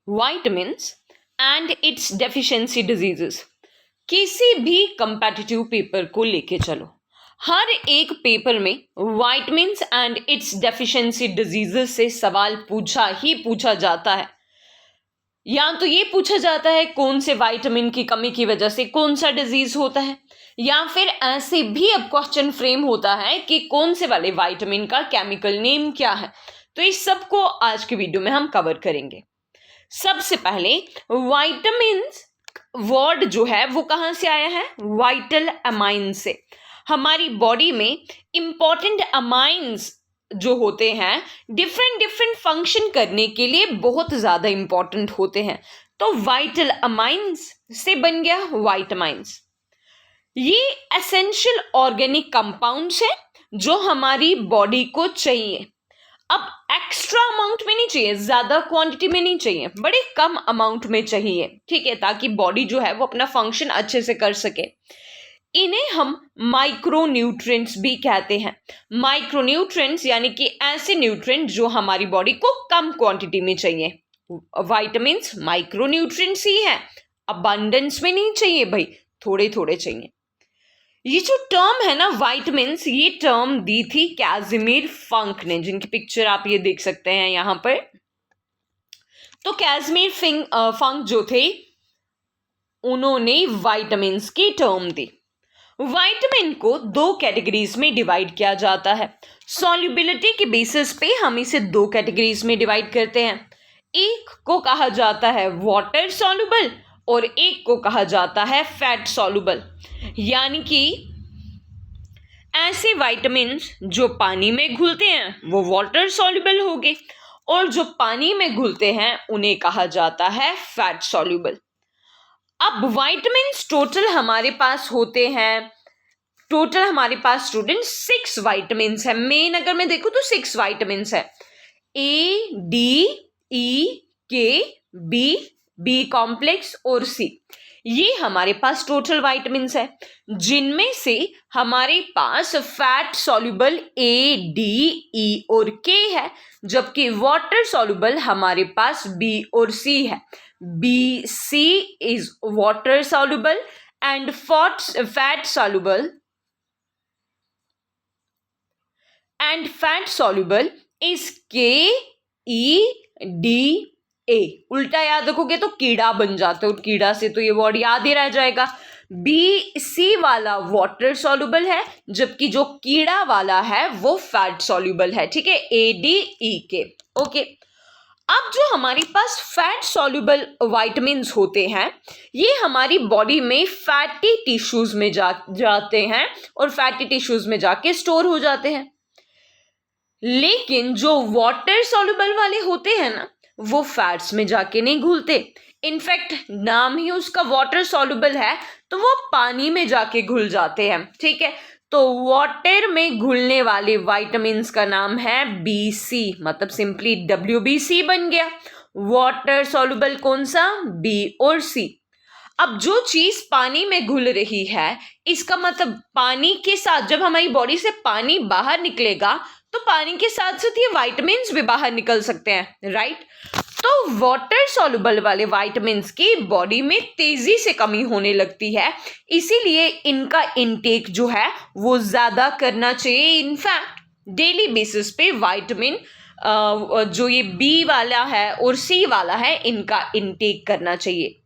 vitamins and its deficiency diseases। किसी भी competitive paper को लेके चलो, हर एक पेपर में vitamins and its deficiency diseases से सवाल पूछा ही पूछा जाता है। या तो ये पूछा जाता है कौन से विटामिन की कमी की वजह से कौन सा डिजीज होता है, या फिर ऐसे भी अब क्वेश्चन फ्रेम होता है कि कौन से वाले विटामिन का केमिकल नेम क्या है। तो इस सब को आज की वीडियो में हम कवर करेंगे। सबसे पहले विटामिन्स वर्ड जो है वो कहाँ से आया है? वाइटल अमाइन से। हमारी बॉडी में इंपॉर्टेंट अमाइंस जो होते हैं डिफरेंट फंक्शन करने के लिए बहुत ज़्यादा इंपॉर्टेंट होते हैं, तो वाइटल अमाइंस से बन गया वाइटामाइंस। ये एसेंशियल ऑर्गेनिक कंपाउंड्स हैं जो हमारी बॉडी को चाहिए। अब एक्स्ट्रा अमाउंट में नहीं चाहिए, ज़्यादा क्वांटिटी में नहीं चाहिए, बड़े कम अमाउंट में चाहिए, ठीक है, ताकि बॉडी जो है वो अपना फंक्शन अच्छे से कर सके। इन्हें हम माइक्रो न्यूट्रिएंट्स भी कहते हैं। माइक्रो न्यूट्रिएंट्स यानी कि ऐसे न्यूट्रिएंट जो हमारी बॉडी को कम क्वांटिटी में चाहिए। विटामिन्स माइक्रो न्यूट्रिएंट्स ही हैं, अबंडेंस में नहीं चाहिए भाई, थोड़े थोड़े चाहिए। ये जो टर्म है ना विटामिन्स, ये टर्म दी थी कैज़िमिर फंक ने, जिनकी पिक्चर आप ये देख सकते हैं यहाँ पर। तो कैज़िमिर फंक जो थे उन्होंने विटामिन्स की टर्म दी। विटामिन को दो कैटेगरीज में डिवाइड किया जाता है। सॉल्युबिलिटी के बेसिस पे हम इसे दो कैटेगरीज में डिवाइड करते हैं। एक को कहा जाता है वाटर सॉल्युबल और एक को कहा जाता है फैट सॉल्युबल। यानी कि ऐसे विटामिन्स जो पानी में घुलते हैं वो वाटर सॉल्युबल हो गए, और जो पानी में घुलते हैं उन्हें कहा जाता है फैट सॉल्युबल। अब विटामिन्स टोटल हमारे पास होते हैं, टोटल हमारे पास स्टूडेंट 6 विटामिन्स है। मेन अगर मैं देखूं तो 6 विटामिन्स है, ए डी ई के बी, बी कॉम्प्लेक्स और सी। ये हमारे पास टोटल विटामिन्स है, जिनमें से हमारे पास fat soluble A D E और के है, जबकि वाटर सॉल्युबल हमारे पास बी और सी है। B, C is water soluble and fat soluble is K, E, D, A। उल्टा याद रखोगे तो कीड़ा बन जाता है, और कीड़ा से तो ये वर्ड याद ही रह जाएगा। B, C वाला वाटर सॉल्युबल है, जबकि जो कीड़ा वाला है वो फैट सॉल्युबल है, ठीक है, A, D, E, K। Okay, अब जो हमारे पास फैट सॉल्युबल विटामिन्स होते हैं ये हमारी बॉडी में फैटी टिश्यूज में जाते हैं और फैटी टिश्यूज में जाके स्टोर हो जाते हैं। लेकिन जो वाटर सॉल्युबल वाले होते हैं ना वो फैट्स में जाके नहीं घुलते। इनफैक्ट नाम ही उसका वाटर सॉल्युबल है, तो वो पानी में जाके घुल जाते हैं, ठीक है। तो वाटर में घुलने वाले विटामिन्स का नाम है BC, मतलब सिंपली WBC बन गया। वाटर सॉल्युबल कौन सा? B और C। अब जो चीज पानी में घुल रही है, इसका मतलब पानी के साथ जब हमारी बॉडी से पानी बाहर निकलेगा तो पानी के साथ साथ ये विटामिन्स भी बाहर निकल सकते हैं, राइट। तो वाटर सॉल्युबल वाले विटामिन्स की बॉडी में तेजी से कमी होने लगती है, इसीलिए इनका इनटेक जो है वो ज्यादा करना चाहिए। इनफैक्ट डेली बेसिस पे विटामिन जो ये B वाला है और C वाला है इनका इनटेक करना चाहिए,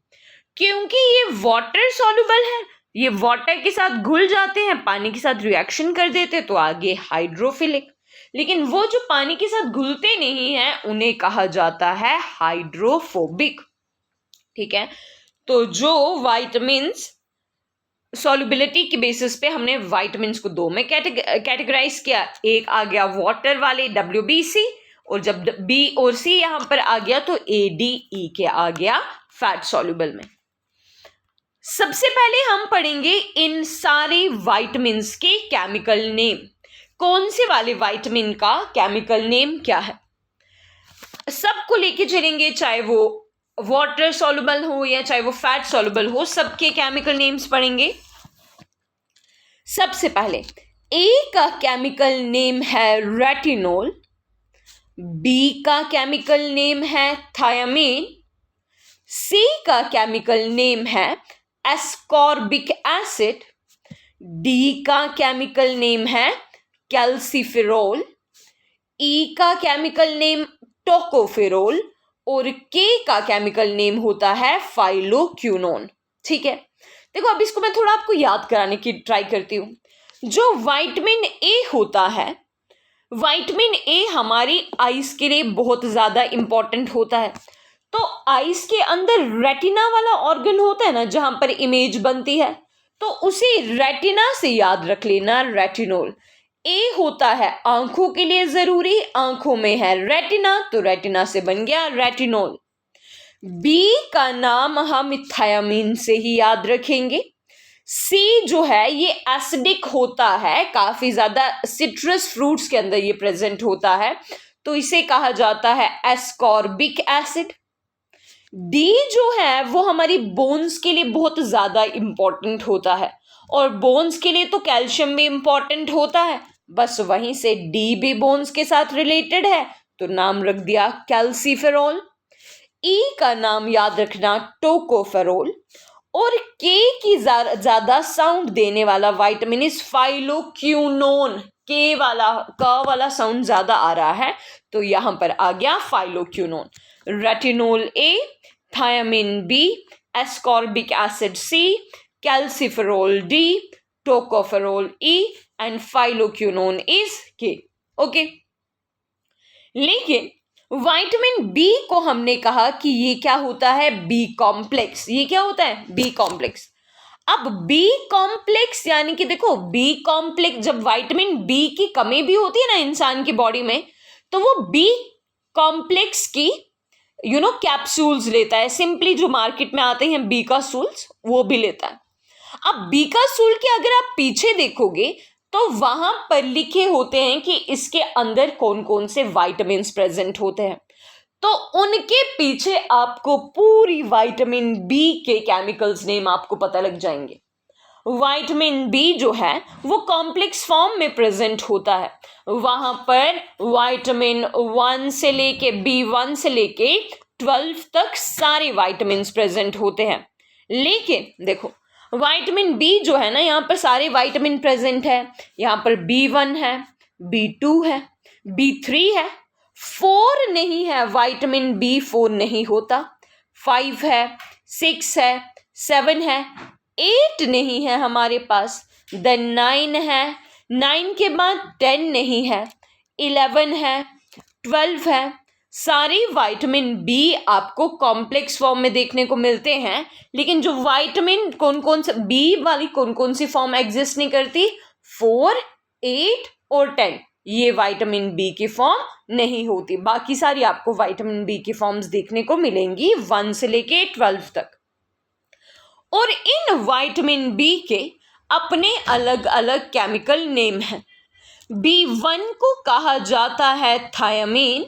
क्योंकि ये वाटर सॉल्युबल है, ये वाटर के साथ घुल जाते हैं, पानी के साथ रिएक्शन कर देते हैं तो आगे हाइड्रोफिलिक। लेकिन वो जो पानी के साथ घुलते नहीं हैं उन्हें कहा जाता है हाइड्रोफोबिक, ठीक है। तो जो विटामिन्स सॉल्युबिलिटी की बेसिस पे हमने विटामिन्स को दो में कैटेगराइज किया। एक आ गया वाटर वाले WBC, और जब B और C यहां पर आ गया तो ADE के आ गया फैट सॉल्युबल में। सबसे पहले हम पढ़ेंगे इन सारे विटामिन्स के केमिकल नेम। कौन से वाले विटामिन का केमिकल नेम क्या है, सबको लेके चलेंगे, चाहे वो वाटर सॉल्युबल हो या चाहे वो फैट सॉल्युबल हो, सबके केमिकल नेम्स पढ़ेंगे। सबसे पहले ए का केमिकल नेम है रेटिनोल, बी का केमिकल नेम है थायामीन सी का केमिकल नेम है एस्कॉर्बिक एसिड, डी का केमिकल नेम है कैल्सिफेरॉल, ई का केमिकल नेम टोकोफेरॉल और के का केमिकल नेम होता है फाइलोक्विनोन। ठीक है, देखो अब इसको मैं थोड़ा आपको याद कराने की ट्राई करती हूँ। जो विटामिन ए होता है, विटामिन ए हमारी आईज के लिए बहुत ज़्यादा इंपॉर्टेंट होता है। तो आईज के अंदर रेटिना वाला ऑर्गन होता है ना, जहां पर इमेज बनती है, तो उसे रेटिना से याद रख लेना, रेटिनोल। ए होता है आंखों के लिए जरूरी, आंखों में है रेटिना, तो रेटिना से बन गया रेटिनोल। बी का नाम हम थायामीन से ही याद रखेंगे। सी जो है ये एसिडिक होता है, काफी ज्यादा सिट्रस फ्रूट्स के अंदर ये प्रेजेंट होता है, तो इसे कहा जाता है एस्कॉर्बिक एसिड। डी जो है वो हमारी बोन्स के लिए बहुत ज्यादा इंपॉर्टेंट होता है, और बोन्स के लिए तो कैल्शियम भी इंपॉर्टेंट होता है, बस वहीं से डी भी बोन्स के साथ रिलेटेड है, तो नाम रख दिया कैल्सिफेरॉल। ई का नाम याद रखना टोकोफेरॉल, और के की ज्यादा साउंड देने वाला विटामिन इज फाइलोक्विनोन। के वाला का वाला साउंड ज्यादा आ रहा है, तो यहां पर आ गया phylloquinone. Retinol A, thiamine B, ascorbic acid C, calciferol D, tocopherol E and phylloquinone is K. Okay, लेकिन विटामिन बी को हमने कहा कि ये क्या होता है, बी कॉम्प्लेक्स। ये क्या होता है, बी कॉम्प्लेक्स। अब बी कॉम्प्लेक्स यानी कि देखो, बी कॉम्प्लेक्स जब विटामिन बी की कमी भी होती है ना इंसान की बॉडी में, तो वो बी कॉम्प्लेक्स की कैप्सूल्स लेता है। सिंपली जो मार्केट में आते हैं बीकासूल्स, वो भी लेता है। अब बीकासूल के अगर आप पीछे देखोगे तो वहां पर लिखे होते हैं कि इसके अंदर कौन कौन से विटामिन प्रेजेंट होते हैं, तो उनके पीछे आपको पूरी विटामिन बी के केमिकल्स नेम आपको पता लग जाएंगे। विटामिन बी जो है वो कॉम्प्लेक्स फॉर्म में प्रेजेंट होता है, वहां पर विटामिन 1 से लेके B1 से लेके 12 तक सारे विटामिन प्रेजेंट होते हैं। लेकिन देखो, विटामिन बी जो है ना, यहाँ पर सारे विटामिन प्रेजेंट है। यहाँ पर B1 है, B2 है, B3 है, 4 नहीं है, विटामिन B4 नहीं होता, 5 है, 6 है, 7 है, 8 नहीं है हमारे पास, देन 9 है, 9 के बाद 10 नहीं है, 11 है, 12 है। सारी विटामिन बी आपको कॉम्प्लेक्स फॉर्म में देखने को मिलते हैं, लेकिन जो विटामिन कौन कौन से बी वाली कौन कौन सी फॉर्म एग्जिस्ट नहीं करती, 4, 8 और 10, ये विटामिन बी की फॉर्म नहीं होती। बाकी सारी आपको विटामिन बी की फॉर्म्स देखने को मिलेंगी 1 से लेके 12 तक। और इन विटामिन बी के अपने अलग अलग केमिकल नेम हैं। B1 को कहा जाता है थायामीन,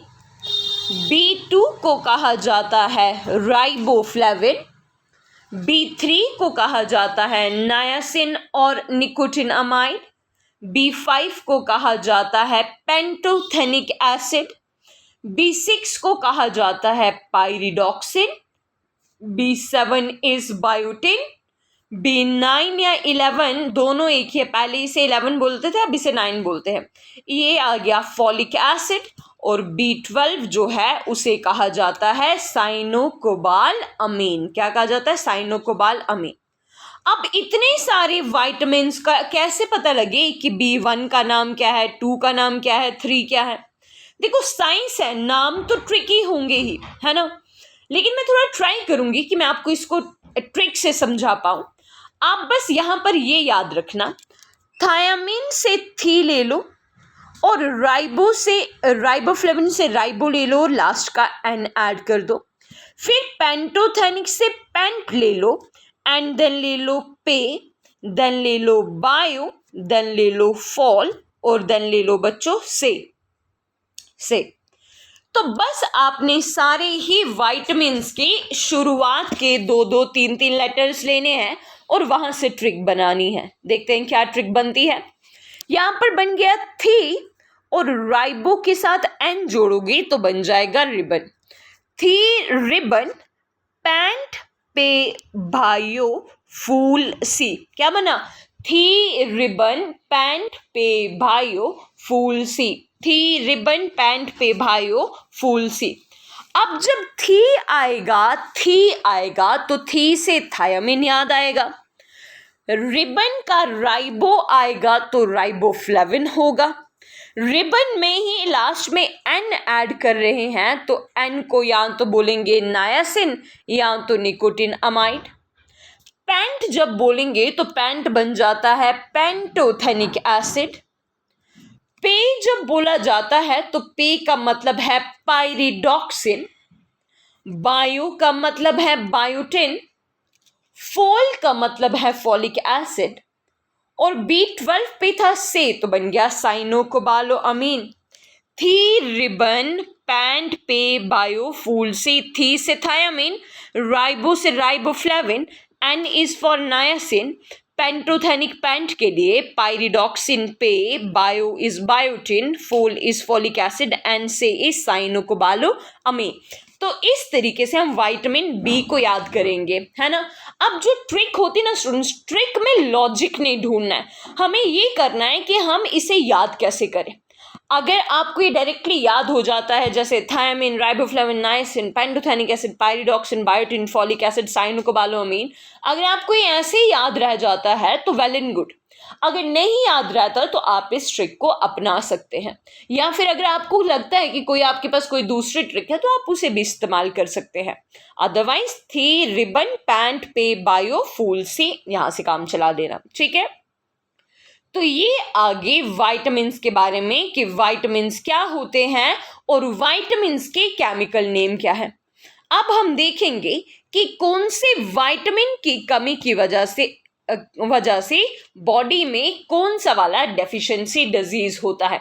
B2 को कहा जाता है राइबोफ्लेविन, B3 को कहा जाता है नायासिन और निकोटिनामाइड, B5 को कहा जाता है पेंटोथेनिक एसिड, B6 को कहा जाता है पाइरिडॉक्सिन, B7 इज बायोटिन, B9 या 11 दोनों एक ही है, पहले इसे 11 बोलते थे, अब इसे 9 बोलते हैं, ये आ गया फॉलिक एसिड, और B12 जो है उसे कहा जाता है साइनोकोबाल अमीन। क्या कहा जाता है, साइनोकोबाल अमीन। अब इतने सारे विटामिन्स का कैसे पता लगे कि B1 का नाम क्या है, 2 का नाम क्या है, 3 क्या है। देखो साइंस है, नाम तो ट्रिकी होंगे ही, है ना, लेकिन मैं थोड़ा ट्राई करूंगी कि मैं आपको इसको ट्रिक से समझा पाऊं। आप बस यहां पर ये याद रखना, थायामीन से थी ले लो, और राइबोफ्लेविन से राइबो ले लो, लास्ट का एन ऐड कर दो। फिर पेंटोथेनिक से पेंट ले लो, एंड देन ले लो पे, देन ले लो बायो, देन ले लो फॉल, और देन ले लो बच्चों से। तो बस आपने सारे ही विटामिन्स की शुरुआत के 2-2, 3-3 लेटर्स लेने हैं और वहां से ट्रिक बनानी है। देखते हैं क्या ट्रिक बनती है। यहां पर बन गया थी, और राइबो के साथ एन जोड़ोगे तो बन जाएगा रिबन। थी रिबन, पैंट पे भाइयों फूल सी, क्या बना? थी रिबन पैंट पे भाइयों फूल सी, थी रिबन पैंट पे भाइयों फूल सी। अब जब थी आएगा तो थी से थायमिन याद आएगा। रिबन का राइबो आएगा तो राइबोफ्लेविन होगा। रिबन में ही लास्ट में एन ऐड कर रहे हैं तो एन को या तो बोलेंगे नायासिन या तो निकोटिन अमाइड। पैंट जब बोलेंगे तो पैंट बन जाता है पेंटोथेनिक एसिड। पे जब बोला जाता है तो पे का मतलब है पायरिडॉक्सिन। बायो का मतलब है बायोटिन। फोल का मतलब है फॉलिक एसिड। और B12 पे था से तो बन गया साइनोकोबालोअमीन। थी रिबन पैंट पे बायो फूल से, थी से थायामीन, राइबो से riboflavin, N is for niacin, pantothenic pant के लिए पायरिडॉक्सिन पे, bio is biotin, fol is folic acid, एन से इज साइनोकोबालोअमीन। तो इस तरीके से हम विटामिन बी को याद करेंगे, है ना। अब जो ट्रिक होती है ना स्टूडेंट्स, ट्रिक में लॉजिक नहीं ढूंढना है, हमें ये करना है कि हम इसे याद कैसे करें। अगर आपको ये डायरेक्टली याद हो जाता है जैसे thiamine, riboflavin, niacin, pantothenic acid, pyridoxine, biotin, folic acid, cyanocobalamin, अगर आपको ये ऐसे ही याद रह जाता है तो वेल एंड गुड। अगर नहीं याद रहता तो आप इस ट्रिक को अपना सकते हैं, या फिर अगर आपको लगता है कि कोई आपके पास कोई दूसरी ट्रिक है तो आप उसे भी इस्तेमाल कर सकते हैं। अदरवाइज थी रिबन पैंट पे बायो फूल से यहां से काम चला देना, ठीक है। तो ये आगे विटामिन्स के बारे में कि विटामिन्स क्या होते हैं और विटामिन्स के केमिकल नेम क्या है। अब हम देखेंगे कि कौन से विटामिन की कमी की वजह से बॉडी में कौन सा वाला डेफिशिएंसी डिजीज होता है,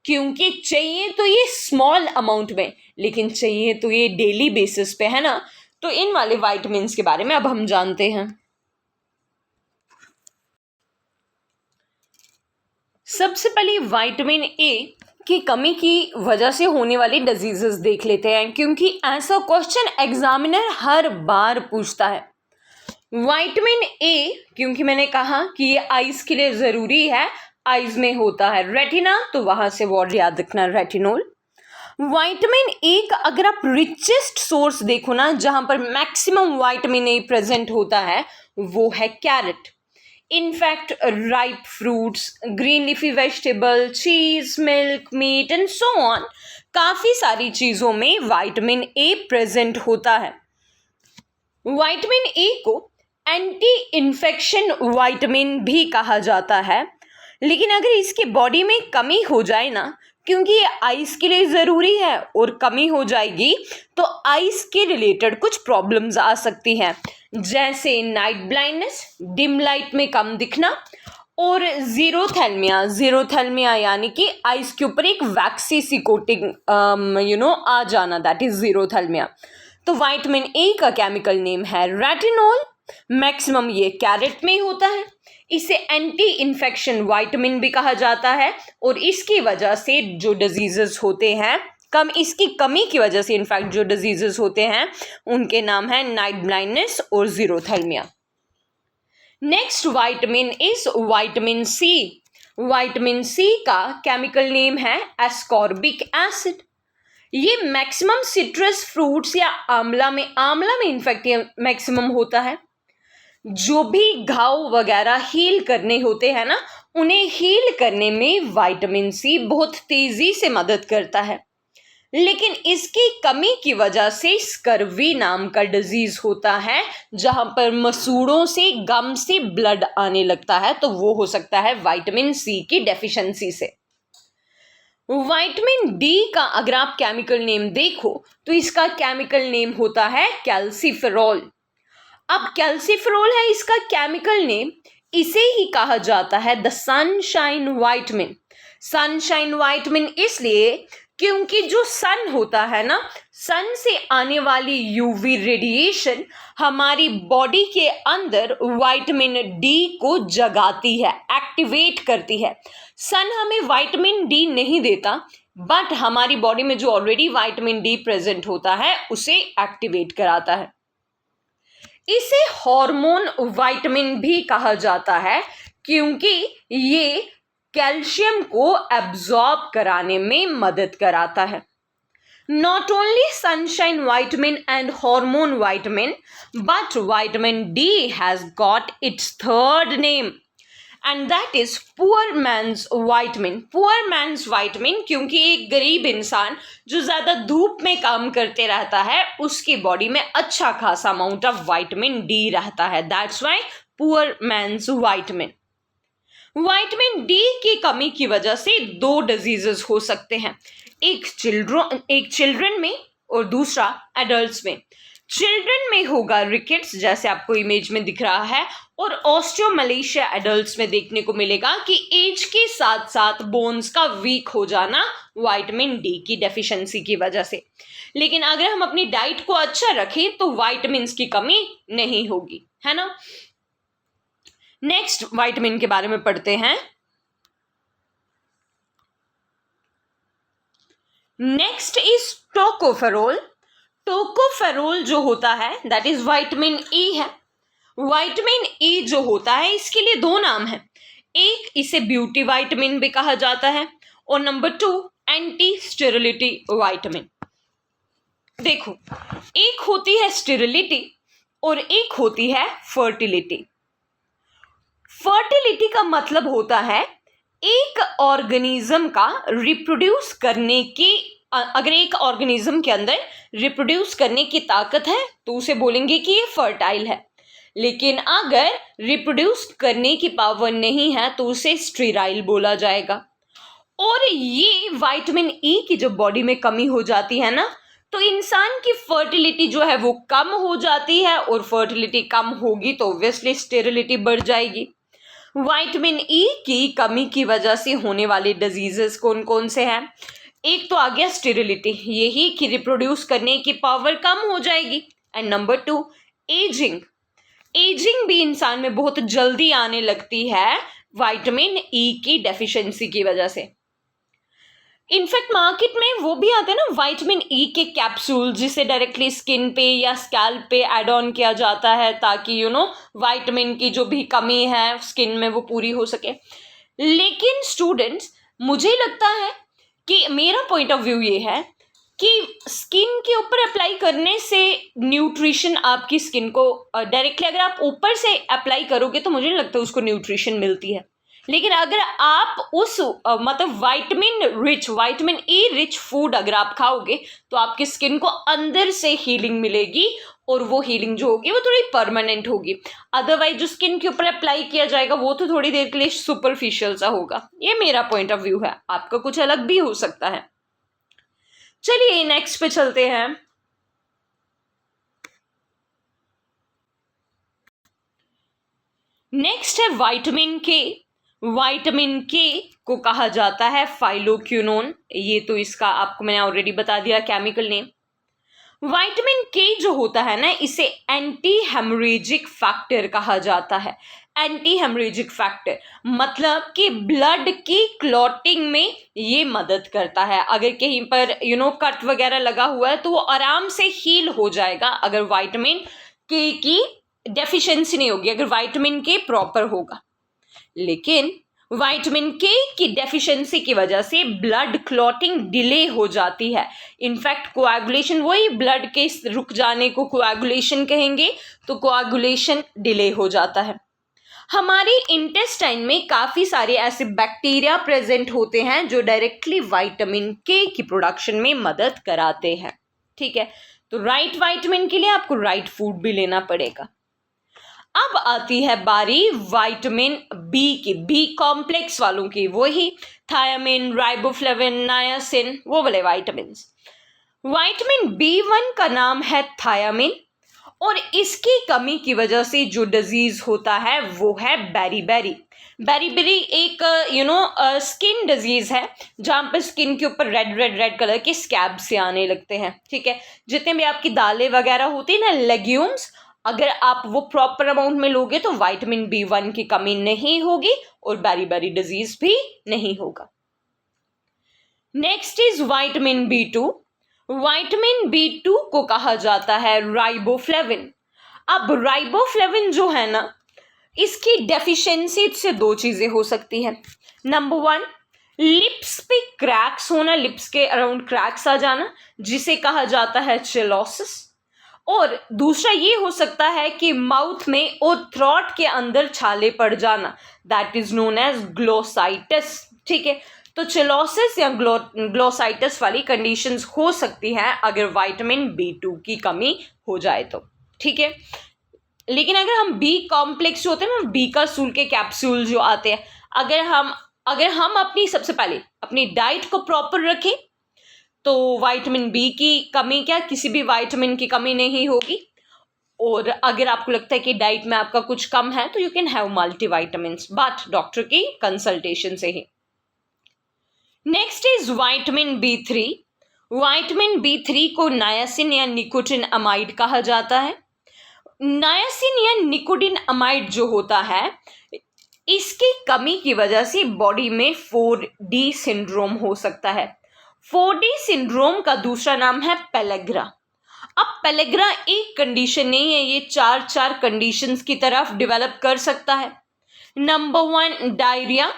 क्योंकि चाहिए तो ये स्मॉल अमाउंट में, लेकिन चाहिए तो ये डेली बेसिस पे, है ना। तो इन वाले विटामिन्स के बारे में अब हम जानते हैं। सबसे पहले विटामिन ए की कमी की वजह से होने वाली डिजीजेस देख लेते हैं, क्योंकि ऐसा क्वेश्चन एग्जामिनर हर बार पूछता है। विटामिन ए, क्योंकि मैंने कहा कि ये आइज के लिए जरूरी है, आइज में होता है रेटिना, तो वहां से वर्ड याद रखना रेटिनोल। विटामिन ए का अगर आप रिचेस्ट सोर्स देखो ना, जहां पर मैक्सिमम विटामिन ए प्रेजेंट होता है, वो है carrot. In fact ripe fruits, green leafy vegetable, cheese, milk, meat and so on, काफी सारी चीजों में विटामिन ए प्रेजेंट होता है। विटामिन ए को एंटी इन्फेक्शन विटामिन भी कहा जाता है, लेकिन अगर इसके बॉडी में कमी हो जाए ना, क्योंकि ये आइस के लिए ज़रूरी है और कमी हो जाएगी तो आइस के रिलेटेड कुछ प्रॉब्लम्स आ सकती हैं, जैसे नाइट ब्लाइंडनेस, डिम लाइट में कम दिखना, और जीरोथैल्मिया यानी कि आइस के ऊपर एक वैक्सी सी कोटिंग आ जाना, दैट इज जीरोथैल्मिया। तो विटामिन ए का केमिकल नेम है रेटिनोल। मैक्सिमम ये कैरेट में होता है। इसे एंटी इन्फेक्शन विटामिन भी कहा जाता है, और इसकी वजह से जो डिजीजेस होते हैं, इसकी कमी की वजह से इनफैक्ट जो डिजीजेस होते हैं उनके नाम है नाइट ब्लाइंडनेस और xerophthalmia. Next vitamin is vitamin C. Vitamin C का केमिकल नेम है एस्कॉर्बिक एसिड। ये मैक्सिमम सिट्रस फ्रूट्स या आंवला में इनफैक्ट ये मैक्सिमम होता है। जो भी घाव वगैरह हील करने होते हैं ना, उन्हें हील करने में विटामिन सी बहुत तेजी से मदद करता है, लेकिन इसकी कमी की वजह से स्कर्वी नाम का डिजीज होता है, जहां पर मसूड़ों से गम से ब्लड आने लगता है, तो वो हो सकता है विटामिन सी की डेफिशिएंसी से। विटामिन डी का अगर आप केमिकल नेम देखो तो इसका केमिकल नेम होता है कैल्सीफेरॉल। अब कैल्सीफेरॉल है इसका केमिकल नेम, इसे ही कहा जाता है the sunshine vitamin. Sunshine vitamin इसलिए क्योंकि जो सन होता है ना, सन से आने वाली यूवी रेडिएशन हमारी बॉडी के अंदर विटामिन डी को जगाती है, एक्टिवेट करती है। सन हमें विटामिन डी नहीं देता, बट हमारी बॉडी में जो ऑलरेडी विटामिन डी प्रेजेंट होता है उसे एक्टिवेट कराता है। इसे हार्मोन विटामिन भी कहा जाता है क्योंकि ये कैल्शियम को एब्जॉर्ब कराने में मदद कराता है. Not only sunshine vitamin and hormone vitamin, but vitamin D has got its third name, and that is poor man's vitamin. Poor man's vitamin क्योंकि एक गरीब इंसान जो ज़्यादा धूप में काम करते रहता है उसकी बॉडी में अच्छा खासा अमाउंट ऑफ विटामिन डी रहता है. That's why poor man's vitamin. Vitamin D की कमी की वजह से दो डिजीजेस हो सकते हैं, एक चिल्ड्रन में और दूसरा एडल्ट्स में. चिल्ड्रन में होगा रिकेट्स, जैसे आपको इमेज में दिख रहा है, और ऑस्टियोमलेशिया एडल्ट्स में देखने को मिलेगा कि एज के साथ साथ बोन्स का वीक हो जाना विटामिन डी की डेफिशिएंसी की वजह से. लेकिन अगर हम अपनी डाइट को अच्छा रखें तो विटामिन्स की कमी नहीं होगी, है ना. नेक्स्ट विटामिन के बारे में पढ़ते हैं. Next is tocopherol. टोकोफेरोल जो होता है दैट इज विटामिन ई है. विटामिन ई जो होता है इसके लिए दो नाम है, एक इसे ब्यूटी विटामिन भी कहा जाता है और नंबर 2 एंटी स्टेरिलिटी विटामिन. देखो, एक होती है स्टेरिलिटी और एक होती है फर्टिलिटी. फर्टिलिटी का मतलब होता है एक ऑर्गेनिज्म का रिप्रोड्यूस करने की, अगर एक ऑर्गेनिज्म के अंदर रिप्रोड्यूस करने की ताकत है तो उसे बोलेंगे कि ये फर्टाइल है, लेकिन अगर रिप्रोड्यूस करने की पावर नहीं है तो उसे स्टेराइल बोला जाएगा. और ये विटामिन ई की जब बॉडी में कमी हो जाती है ना तो इंसान की फर्टिलिटी जो है वो कम हो जाती है, और फर्टिलिटी कम होगी तो ऑब्वियसली स्टेरिलिटी बढ़ जाएगी. विटामिन ई की कमी की वजह से होने वाले डिजीजेस कौन कौन से हैं? एक तो आ गया स्टेरिलिटी, यही कि रिप्रोड्यूस करने की पावर कम हो जाएगी. And number 2 ageing. एजिंग भी इंसान में बहुत जल्दी आने लगती है विटामिन ई की डेफिशिएंसी की वजह से. इनफैक्ट मार्केट में वो भी आते हैं ना विटामिन ई के कैप्सूल, जिसे डायरेक्टली स्किन पे या स्कैल्प पे ऐड ऑन किया जाता है ताकि विटामिन की जो भी कमी है स्किन में वो पूरी हो सके. लेकिन स्टूडेंट्स, मुझे लगता है कि मेरा पॉइंट ऑफ व्यू ये है कि स्किन के ऊपर अप्लाई करने से न्यूट्रिशन आपकी स्किन को डायरेक्टली अगर आप ऊपर से अप्लाई करोगे तो मुझे नहीं लगता उसको न्यूट्रिशन मिलती है. लेकिन अगर आप उस मतलब विटामिन ई रिच फूड अगर आप खाओगे तो आपकी स्किन को अंदर से हीलिंग मिलेगी, और वो हीलिंग जो होगी वो थोड़ी परमानेंट होगी. अदरवाइज जो स्किन के ऊपर अप्लाई किया जाएगा वो तो थोड़ी देर के लिए सुपरफिशियल सा होगा. ये मेरा पॉइंट ऑफ व्यू है, आपका कुछ अलग भी हो सकता है. चलिए नेक्स्ट पे चलते हैं. नेक्स्ट है विटामिन के. विटामिन के को कहा जाता है फाइलोक्विनोन. ये तो इसका आपको मैंने ऑलरेडी बता दिया केमिकल नेम. विटामिन के जो होता है ना इसे एंटी हेमरेजिक फैक्टर कहा जाता है. एंटी हेमरेजिक फैक्टर मतलब कि ब्लड की क्लॉटिंग में ये मदद करता है. अगर कहीं पर कट वगैरह लगा हुआ है तो वो आराम से हील हो जाएगा अगर विटामिन के की डेफिशिएंसी नहीं होगी, अगर विटामिन के प्रॉपर होगा. लेकिन विटामिन के की डेफिशिएंसी की वजह से ब्लड क्लॉटिंग डिले हो जाती है. इनफैक्ट कोआगुलेशन, वही ब्लड के रुक जाने को कोआगुलेशन कहेंगे, तो कोआगुलेशन डिले हो जाता है. हमारे इंटेस्टाइन में काफ़ी सारे ऐसे बैक्टीरिया प्रेजेंट होते हैं जो डायरेक्टली विटामिन के की प्रोडक्शन में मदद कराते हैं. ठीक है, तो राइट विटामिन के लिए आपको राइट फूड भी लेना पड़ेगा. अब आती है बारी विटामिन बी की, बी कॉम्प्लेक्स वालों की, वही थायामिन, राइबोफ्लेविन, नायासिन, वो वाले विटामिन. विटामिन B1 का नाम है थायामिन, और इसकी कमी की वजह से जो डिजीज होता है वो है बेरीबेरी. बेरीबेरी एक स्किन डिजीज है जहाँ पर स्किन के ऊपर रेड कलर के स्कैब से आने लगते हैं. ठीक है, जितने भी आपकी दालें वगैरह होती है ना, लेग्यूम्स, अगर आप वो प्रॉपर अमाउंट में लोगे तो विटामिन B1 की कमी नहीं होगी और बेरीबेरी डिजीज भी नहीं होगा. Next is vitamin B2. Vitamin B2 को कहा जाता है राइबोफ्लेविन. अब राइबोफ्लेविन जो है ना, इसकी डेफिशिएंसी से दो चीजें हो सकती है। नंबर वन, लिप्स पे क्रैक्स होना, लिप्स के अराउंड क्रैक्स आ जाना, जिसे कहा जाता है चिलोसिस। और दूसरा ये हो सकता है कि माउथ में और थ्रोट के अंदर छाले पड़ जाना, that is known as glossitis. ठीक है, तो चिलोसिस या ग्लोसाइटिस वाली कंडीशंस हो सकती हैं अगर विटामिन B2 की कमी हो जाए तो। ठीक है, लेकिन अगर हम बी कॉम्प्लेक्स जो होते हैं ना, बी का सूल के कैप्सूल जो आते हैं, अगर हम अपनी सबसे पहले अपनी डाइट को प्रॉपर रखें तो विटामिन बी की कमी, क्या किसी भी विटामिन की कमी नहीं होगी। और अगर आपको लगता है कि डाइट में आपका कुछ कम है तो you can have multivitamins, but doctor की कंसल्टेशन से ही। Next is vitamin B3। Vitamin B3 को नायासिन या निकोटिन अमाइड कहा जाता है। नायासिन या निकोटिन अमाइड जो होता है, इसकी कमी की वजह से बॉडी में 4D सिंड्रोम हो सकता है। 4D सिंड्रोम का दूसरा नाम है पेलेग्रा। अब पेलेग्रा एक कंडीशन नहीं है, ये चार कंडीशंस की तरफ डेवलप कर सकता है। Number one, diarrhoea.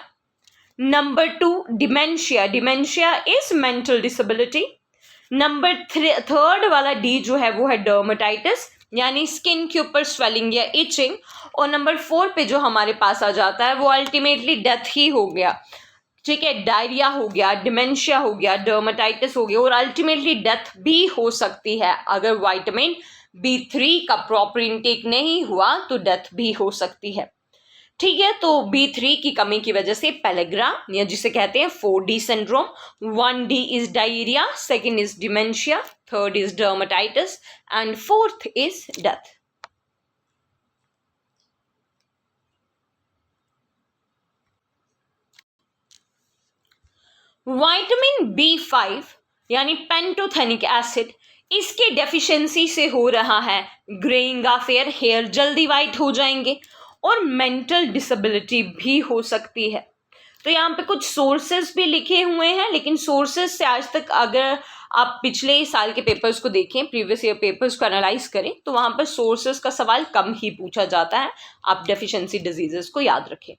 Number two, dementia. Dementia is mental disability. Number third वाला डी जो है वो है डर्मेटाइटिस, यानी स्किन के ऊपर स्वेलिंग या इचिंग। और नंबर 4 पे जो हमारे पास आ जाता है वो अल्टीमेटली डेथ ही हो गया। ठीक है, डायरिया हो गया, डिमेंशिया हो गया, डर्मेटाइटिस हो गया, और अल्टीमेटली डेथ भी हो सकती है। अगर विटामिन B3 का प्रॉपर इनटेक नहीं हुआ तो डेथ भी हो सकती है। ठीक है, तो B3 की कमी की वजह से पेलेग्रा या जिसे कहते हैं 4D syndrome, 1D is diarrhoea, second is dementia, third is dermatitis and fourth is death. Vitamin B5 यानी पेंटोथेनिक एसिड, इसके डेफिशिएंसी से हो रहा है ग्रेइंग ऑफ हेयर, हेयर जल्दी वाइट हो जाएंगे, और मेंटल डिसेबिलिटी भी हो सकती है। तो यहाँ पे कुछ सोर्सेस भी लिखे हुए हैं, लेकिन सोर्सेस से आज तक अगर आप पिछले साल के पेपर्स को देखें, प्रीवियस ईयर पेपर्स को एनालाइज करें, तो वहाँ पर सोर्सेस का सवाल कम ही पूछा जाता है। आप डेफिशिएंसी डिजीजेस को याद रखें।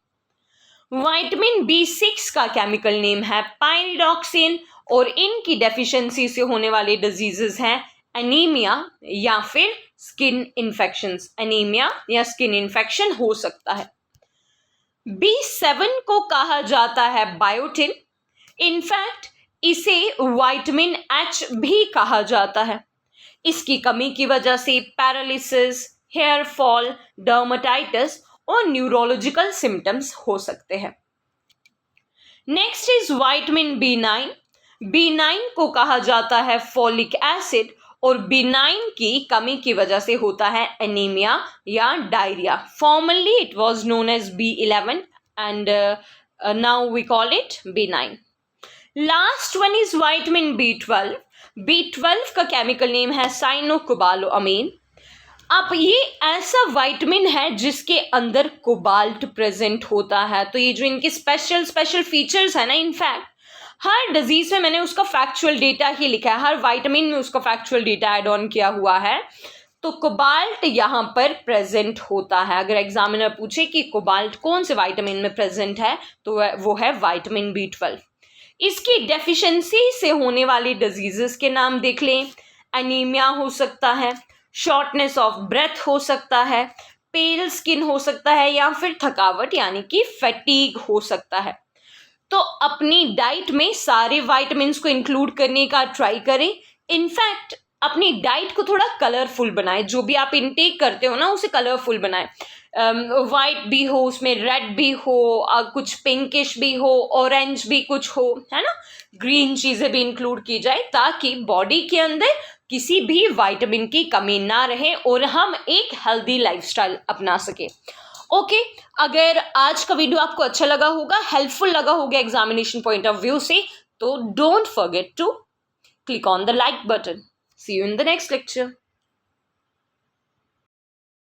विटामिन B6 का केमिकल नेम है पाइरिडॉक्सिन, और इनकी डेफिशिएंसी से होने वाले डिजीजेस हैं एनीमिया या फिर स्किन इन्फेक्शंस। एनीमिया या स्किन इन्फेक्शन हो सकता है। B7 को कहा जाता है बायोटिन। इनफैक्ट इसे विटामिन H भी कहा जाता है। इसकी कमी की वजह से पैरालिसिस, हेयर फॉल, डर्मेटाइटिस और न्यूरोलॉजिकल सिम्टम्स हो सकते हैं। Next is vitamin B9। B9 को कहा जाता है फॉलिक एसिड, और B9 की कमी की वजह से होता है एनीमिया या diarrhoea. Formerly it was known as B11 and now we call it B9। Last one is vitamin B12। B12 का केमिकल नेम है साइनोकोबालोअमीन। अब ये ऐसा विटामिन है जिसके अंदर कोबाल्ट प्रेजेंट होता है। तो ये जो इनके स्पेशल फीचर्स है ना, इनफैक्ट हर डिजीज में मैंने उसका फैक्चुअल डेटा ही लिखा है, हर विटामिन में उसका फैक्चुअल डेटा ऐड ऑन किया हुआ है। तो कोबाल्ट यहाँ पर प्रेजेंट होता है। अगर एग्जामिनर पूछे कि कोबाल्ट कौन से विटामिन में प्रेजेंट है तो वो है विटामिन B12। इसकी डेफिशिएंसी से होने वाली डिजीजेस के नाम देख लें। एनीमिया हो सकता है, शॉर्टनेस ऑफ ब्रेथ हो सकता है, पेल स्किन हो सकता है, या फिर थकावट यानी कि फैटीग हो सकता है। तो अपनी डाइट में सारे विटामिन्स को इंक्लूड करने का ट्राई करें। इनफैक्ट अपनी डाइट को थोड़ा कलरफुल बनाएं, जो भी आप इनटेक करते हो ना उसे कलरफुल बनाएं। वाइट भी हो, उसमें रेड भी हो, कुछ पिंकिश भी हो, ऑरेंज भी कुछ हो, है ना, ग्रीन चीज़ें भी इंक्लूड की जाए, ताकि बॉडी के अंदर किसी भी विटामिन की कमी ना रहे और हम एक हेल्दी लाइफस्टाइल अपना सके। ओके, अगर आज का वीडियो आपको अच्छा लगा होगा, हेल्पफुल लगा होगा एग्जामिनेशन पॉइंट ऑफ व्यू से, तो don't forget to click on the like button. See you in the next lecture.